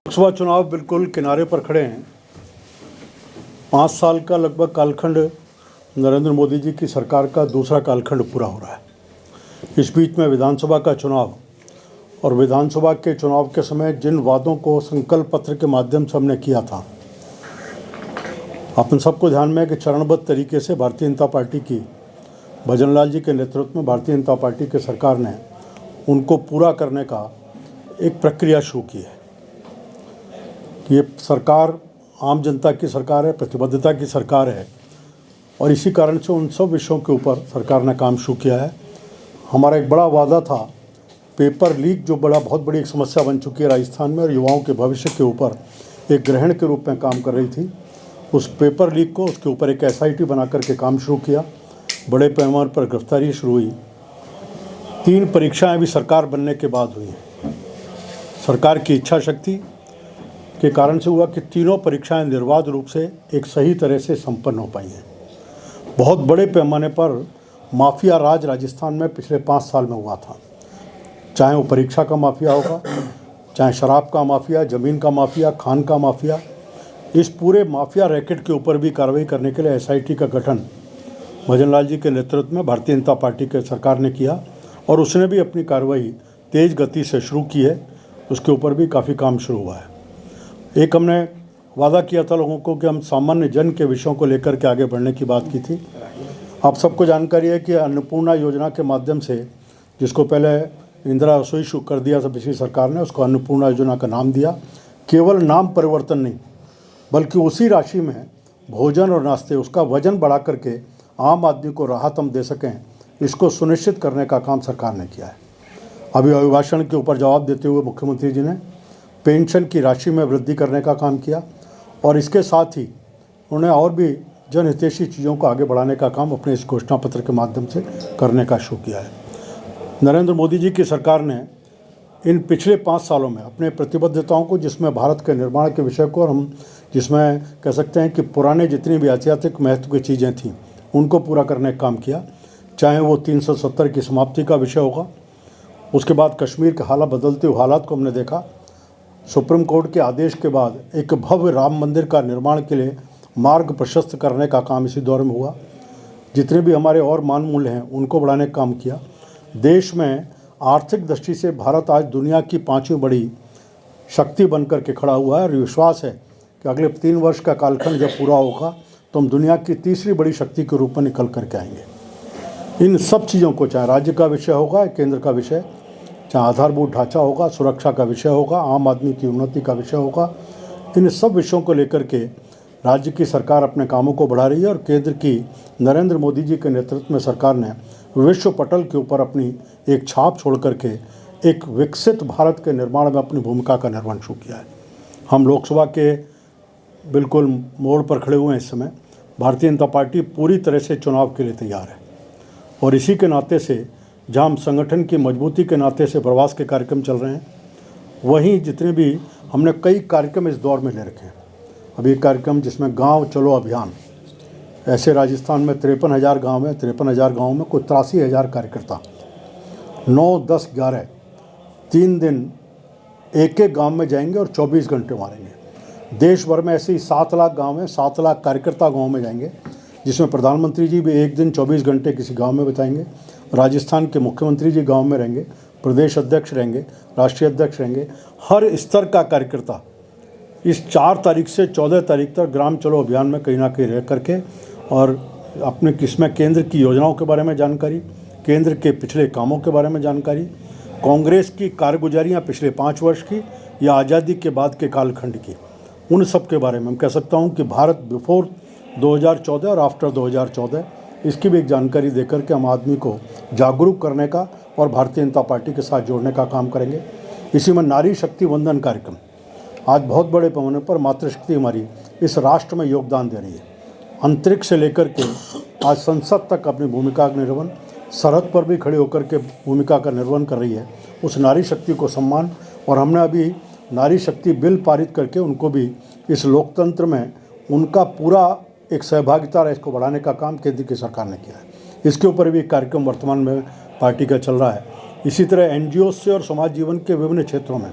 लोकसभा चुनाव बिल्कुल किनारे पर खड़े हैं। 5 साल का लगभग कालखंड नरेंद्र मोदी जी की सरकार का दूसरा कालखंड पूरा हो रहा है। इस बीच में विधानसभा का चुनाव और विधानसभा के चुनाव के समय जिन वादों को संकल्प पत्र के माध्यम से हमने किया था, अपन सबको ध्यान में है कि चरणबद्ध तरीके से भारतीय जनता पार्टी की भजन लाल जी के नेतृत्व में भारतीय जनता पार्टी के सरकार ने उनको पूरा करने का एक प्रक्रिया शुरू की है। ये सरकार आम जनता की सरकार है, प्रतिबद्धता की सरकार है और इसी कारण से उन सब विषयों के ऊपर सरकार ने काम शुरू किया है। हमारा एक बड़ा वादा था, पेपर लीक जो बहुत बड़ी एक समस्या बन चुकी है राजस्थान में और युवाओं के भविष्य के ऊपर एक ग्रहण के रूप में काम कर रही थी, उस पेपर लीक को उसके ऊपर एक SIT बना करके काम शुरू किया। बड़े पैमाने पर गिरफ्तारी शुरू हुई। 3 परीक्षाएं भी सरकार बनने के बाद हुई हैं। सरकार की इच्छा शक्ति के कारण से हुआ कि तीनों परीक्षाएं निर्बाध रूप से एक सही तरह से संपन्न हो पाई हैं। बहुत बड़े पैमाने पर माफिया राज राजस्थान में पिछले 5 साल में हुआ था, चाहे वो परीक्षा का माफिया होगा, चाहे शराब का माफिया, ज़मीन का माफिया, खान का माफिया। इस पूरे माफिया रैकेट के ऊपर भी कार्रवाई करने के लिए SIT का गठन भजन लाल जी के नेतृत्व में भारतीय जनता पार्टी के सरकार ने किया और उसने भी अपनी कार्रवाई तेज़ गति से शुरू की है। उसके ऊपर भी काफ़ी काम शुरू हुआ है। एक हमने वादा किया था लोगों को कि हम सामान्य जन के विषयों को लेकर के आगे बढ़ने की बात की थी। आप सबको जानकारी है कि अन्नपूर्णा योजना के माध्यम से, जिसको पहले इंदिरा रसोई शुरू कर दिया था पिछली सरकार ने, उसको अन्नपूर्णा योजना का नाम दिया। केवल नाम परिवर्तन नहीं, बल्कि उसी राशि में भोजन और नाश्ते उसका वजन बढ़ा करके आम आदमी को राहत हम दे सकें, इसको सुनिश्चित करने का काम सरकार ने किया है। अभी अभिभाषण के ऊपर जवाब देते हुए मुख्यमंत्री जी ने पेंशन की राशि में वृद्धि करने का काम किया और इसके साथ ही उन्होंने और भी जनहितैषी चीज़ों को आगे बढ़ाने का काम अपने इस घोषणा पत्र के माध्यम से करने का शुरू किया है। नरेंद्र मोदी जी की सरकार ने इन पिछले 5 सालों में अपने प्रतिबद्धताओं को, जिसमें भारत के निर्माण के विषय को और हम जिसमें कह सकते हैं कि पुराने जितनी भी ऐतिहासिक महत्व की चीज़ें थीं उनको पूरा करने का काम किया। चाहे वो 370 की समाप्ति का विषय होगा, उसके बाद कश्मीर के हालात बदलते हुए हालात को हमने देखा, सुप्रीम कोर्ट के आदेश के बाद एक भव्य राम मंदिर का निर्माण के लिए मार्ग प्रशस्त करने का काम इसी दौर में हुआ। जितने भी हमारे और मान मूल्य हैं उनको बढ़ाने का काम किया। देश में आर्थिक दृष्टि से भारत आज दुनिया की 5वीं बड़ी शक्ति बनकर के खड़ा हुआ है और विश्वास है कि अगले 3 वर्ष का कालखंड जब पूरा होगा तो हम दुनिया की तीसरी बड़ी शक्ति के रूप में निकल करके आएंगे। इन सब चीज़ों को, चाहे राज्य का विषय होगा, केंद्र का विषय, चाहे आधारभूत ढांचा होगा, सुरक्षा का विषय होगा, आम आदमी की उन्नति का विषय होगा, इन सब विषयों को लेकर के राज्य की सरकार अपने कामों को बढ़ा रही है और केंद्र की नरेंद्र मोदी जी के नेतृत्व में सरकार ने विश्व पटल के ऊपर अपनी एक छाप छोड़ करके एक विकसित भारत के निर्माण में अपनी भूमिका का निर्वहन शुरू किया है। हम लोकसभा के बिल्कुल मोड़ पर खड़े हुए हैं इस समय। भारतीय जनता पार्टी पूरी तरह से चुनाव के लिए तैयार है और इसी के नाते से जहाँ हम संगठन की मजबूती के नाते से प्रवास के कार्यक्रम चल रहे हैं, वहीं जितने भी हमने कई कार्यक्रम इस दौर में ले रखे हैं। अभी एक कार्यक्रम जिसमें गांव चलो अभियान, ऐसे राजस्थान में 53,000 गाँव हैं, 53,000 गाँव में कुल 83,000 कार्यकर्ता 9, 10, 11 3 दिन एक गांव में जाएंगे और 24 घंटे मारेंगे। देश भर में ऐसे ही 7 लाख गाँव हैं, 7 लाख कार्यकर्ता गाँव में जाएंगे, जिसमें प्रधानमंत्री जी भी एक दिन 24 घंटे किसी गांव में बिताएंगे। राजस्थान के मुख्यमंत्री जी गांव में रहेंगे, प्रदेश अध्यक्ष रहेंगे, राष्ट्रीय अध्यक्ष रहेंगे। हर स्तर का कार्यकर्ता इस 4 तारीख से 14 तारीख तक ग्राम चलो अभियान में कहीं ना कहीं रह करके और अपने किस्में केंद्र की योजनाओं के बारे में जानकारी, केंद्र के पिछले कामों के बारे में जानकारी, कांग्रेस की कारगुजारियाँ पिछले 5 वर्ष की या आज़ादी के बाद के कालखंड की, उन सब के बारे में हम कह सकता हूँ कि भारत बिफोर 2014 और आफ्टर 2014 इसकी भी एक जानकारी देकर के हम आदमी को जागरूक करने का और भारतीय जनता पार्टी के साथ जोड़ने का काम करेंगे। इसी में नारी शक्ति वंदन कार्यक्रम आज बहुत बड़े पैमाने पर मातृशक्ति हमारी इस राष्ट्र में योगदान दे रही है। अंतरिक्ष से लेकर के आज संसद तक अपनी भूमिका का निर्वहन, सरहद पर भी खड़े होकर के भूमिका का निर्वहन कर रही है। उस नारी शक्ति को सम्मान, और हमने अभी नारी शक्ति बिल पारित करके उनको भी इस लोकतंत्र में उनका पूरा एक सहभागिता है, इसको बढ़ाने का काम केंद्र की सरकार ने किया है। इसके ऊपर भी एक कार्यक्रम वर्तमान में पार्टी का चल रहा है। इसी तरह NGO से और समाज जीवन के विभिन्न क्षेत्रों में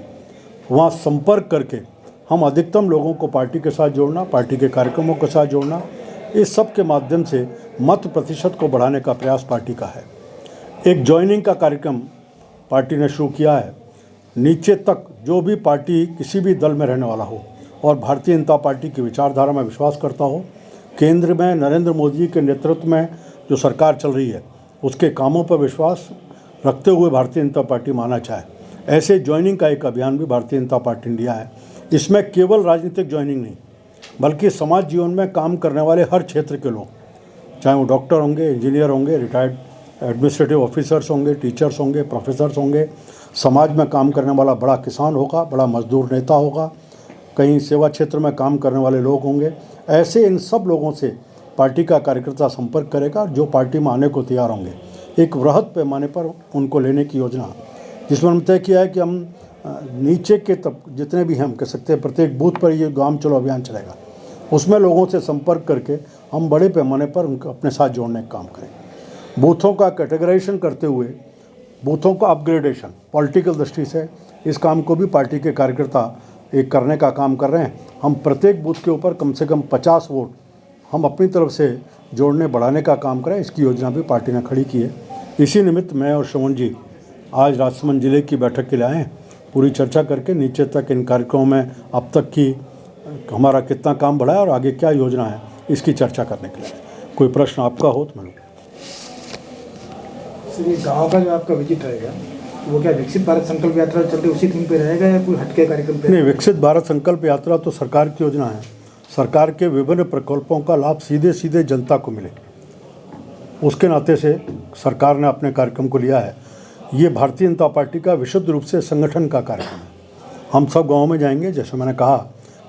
वहाँ संपर्क करके हम अधिकतम लोगों को पार्टी के साथ जोड़ना, पार्टी के कार्यक्रमों के साथ जोड़ना, इस सब के माध्यम से मत प्रतिशत को बढ़ाने का प्रयास पार्टी का है। एक ज्वाइनिंग का कार्यक्रम पार्टी ने शुरू किया है। नीचे तक जो भी पार्टी किसी भी दल में रहने वाला हो और भारतीय जनता पार्टी की विचारधारा में विश्वास करता हो, केंद्र में नरेंद्र मोदी जी के नेतृत्व में जो सरकार चल रही है उसके कामों पर विश्वास रखते हुए भारतीय जनता पार्टी माना चाहे, ऐसे ज्वाइनिंग का एक अभियान भी भारतीय जनता पार्टी ने लिया है। इसमें केवल राजनीतिक ज्वाइनिंग नहीं, बल्कि समाज जीवन में काम करने वाले हर क्षेत्र के लोग, चाहे वो डॉक्टर होंगे, इंजीनियर होंगे, रिटायर्ड एडमिनिस्ट्रेटिव ऑफिसर्स होंगे, टीचर्स होंगे, प्रोफेसर्स होंगे, समाज में काम करने वाला बड़ा किसान होगा, बड़ा मजदूर नेता होगा, कहीं सेवा क्षेत्र में काम करने वाले लोग होंगे, ऐसे इन सब लोगों से पार्टी का कार्यकर्ता संपर्क करेगा जो पार्टी में आने को तैयार होंगे। एक वृहद पैमाने पर उनको लेने की योजना, जिसमें हमने तय किया है कि हम नीचे के तब जितने भी हम कह सकते हैं प्रत्येक बूथ पर ये गांव चलो अभियान चलेगा, उसमें लोगों से संपर्क करके हम बड़े पैमाने पर उनको अपने साथ जोड़ने का काम करें। बूथों का कैटेगराइजेशन करते हुए बूथों का अपग्रेडेशन पॉलिटिकल दृष्टि से इस काम को भी पार्टी के कार्यकर्ता एक करने का काम कर रहे हैं। हम प्रत्येक बूथ के ऊपर कम से कम 50 वोट हम अपनी तरफ से जोड़ने बढ़ाने का काम करें, इसकी योजना भी पार्टी ने खड़ी की है। इसी निमित्त मैं और श्रवण जी आज राजसमंद जिले की बैठक के लिए आए हैं, पूरी चर्चा करके नीचे तक इन कार्यक्रमों में अब तक की हमारा कितना काम बढ़ा है और आगे क्या योजना है इसकी चर्चा करने के लिए। कोई प्रश्न आपका हो तो मैं सर, ये गाँव का जो आपका विजिट रहेगा वो क्या विकसित भारत संकल्प यात्रा चलते उसी थीम पे रहेगा या कोई हटके कार्यक्रम पे? नहीं, विकसित भारत संकल्प यात्रा तो सरकार की योजना है। सरकार के विभिन्न प्रकल्पों का लाभ सीधे सीधे जनता को मिले, उसके नाते से सरकार ने अपने कार्यक्रम को लिया है। ये भारतीय जनता पार्टी का विशुद्ध रूप से संगठन का कार्यक्रम है। हम सब गाँव में जाएंगे, जैसे मैंने कहा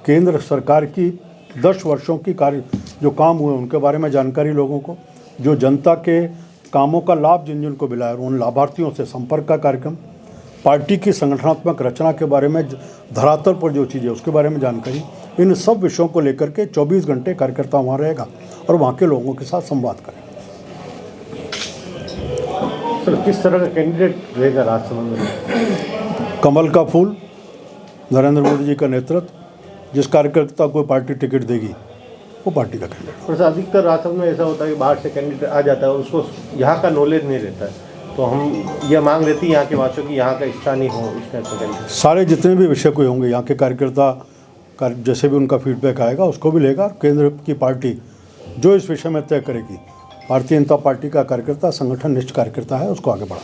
केंद्र सरकार की 10 वर्षों की कार्य जो काम हुए उनके बारे में जानकारी लोगों को, जो जनता के कामों का लाभ जिन जिन को मिला है उन लाभार्थियों से संपर्क का कार्यक्रम, पार्टी की संगठनात्मक रचना के बारे में, धरातल पर जो चीज़ें उसके बारे में जानकारी, इन सब विषयों को लेकर के 24 घंटे कार्यकर्ता वहाँ रहेगा और वहाँ के लोगों के साथ संवाद करेगा। सर, किस तरह का कैंडिडेट रहेगा राजसमंद में? कमल का फूल, नरेंद्र मोदी जी का नेतृत्व, जिस कार्यकर्ता को पार्टी टिकट देगी वो पार्टी का कैंडिडेट। पर अधिकतर राजसमंद में ऐसा होता है कि बाहर से कैंडिडेट आ जाता है, उसको यहाँ का नॉलेज नहीं रहता है, तो हम यह मांग रहती है यहाँ के वासियों की यहाँ का स्थानीय हो इस टाइप का कैंडिडेट। सारे जितने भी विषय कोई होंगे यहाँ के कार्यकर्ता जैसे भी उनका फीडबैक आएगा उसको भी लेगा। केंद्र की पार्टी जो इस विषय में तय करेगी, भारतीय जनता पार्टी का कार्यकर्ता संगठन निष्ठ कार्यकर्ता है, उसको आगे बढ़ा।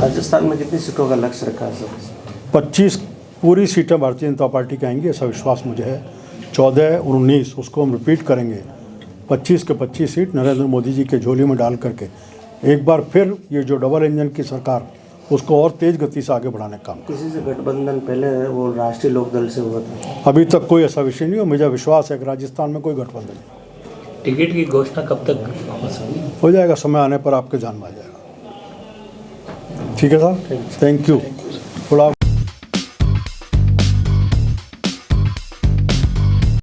राजस्थान में कितनी सीटों का लक्ष्य रखा है सर? 25 पूरी सीटें भारतीय जनता पार्टी की आएंगी, ऐसा विश्वास मुझे है। 14 और 19 उसको हम रिपीट करेंगे। 25 के 25 सीट नरेंद्र मोदी जी के झोली में डाल करके एक बार फिर ये जो डबल इंजन की सरकार उसको और तेज गति से आगे बढ़ाने का काम। किसी से गठबंधन पहले वो राष्ट्रीय लोकदल से हुआ था? अभी तक कोई ऐसा विषय नहीं हो। मुझे विश्वास है कि राजस्थान में कोई गठबंधन नहीं। टिकट की घोषणा कब तक हो जाएगा, समय आने पर आपके जान में आ जाएगा। ठीक है साहब, थैंक यू। थोड़ा